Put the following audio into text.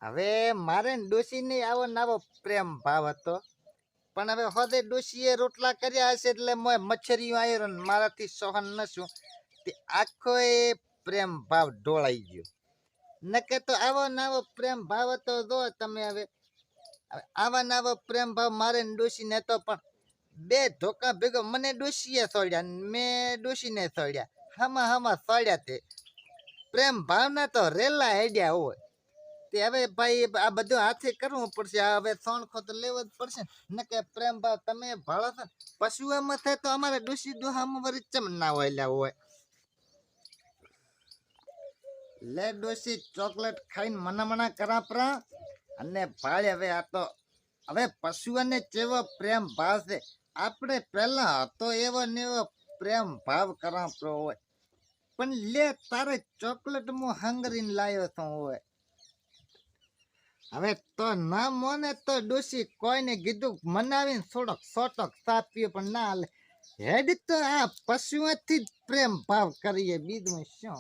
હવે મારે ડોશીને આવો નાવો પ્રેમ ભાવ હતો, પણ હવે હોદે ડોશીએ રોટલા કર્યા હશે એટલે મોય મચ્છરીઓ આવ્યો ને મારાથી સહન નશું તે આખો એ પ્રેમ ભાવ ઢોળાઈ ગયો. નકે તો આવો નાવો પ્રેમ ભાવ હતો. જો તમે હવે આવા નાવો પ્રેમ ભાવ મારે ડોશીને હતો, પણ બે ધોકા ભેગો મને ડોશીએ સોડ્યા, મેં ડોશીને સોડ્યા, હામાં હામાં સોડ્યા. તે પ્રેમ ભાવના તો રેલા હેડ્યા હોય. તે હવે ભાઈ આ બધું હાથે કરવું પડશે. હવે સોણખો તો લેવો જ પડશે ને કે પ્રેમ ભાવ તમે ભાળો છો પશુઓમાં થાય તો અમારે ડોશી દોહામાં વળી ચમ ના હોય હોય. લે ડોશી ચોકલેટ ખાઈને મના કરાપરા અને ભાળે. હવે આ તો હવે પશુઓને કેવો પ્રેમ ભાવ છે. આપણે પહેલા હતો એવો ને એવો પ્રેમ ભાવ કરાપરો હોય, પણ લે તારે ચોકલેટ હું હંગરીને લાવ્યો તો હોય. હવે તો ના મોને તો ડોશી કોઈને કીધું મનાવીને થોડોક સોટોક સાપ્યો, પણ ના હાલે. હેડ તો આ પશુઓથી જ પ્રેમ ભાવ કરીએ, બીજું શું.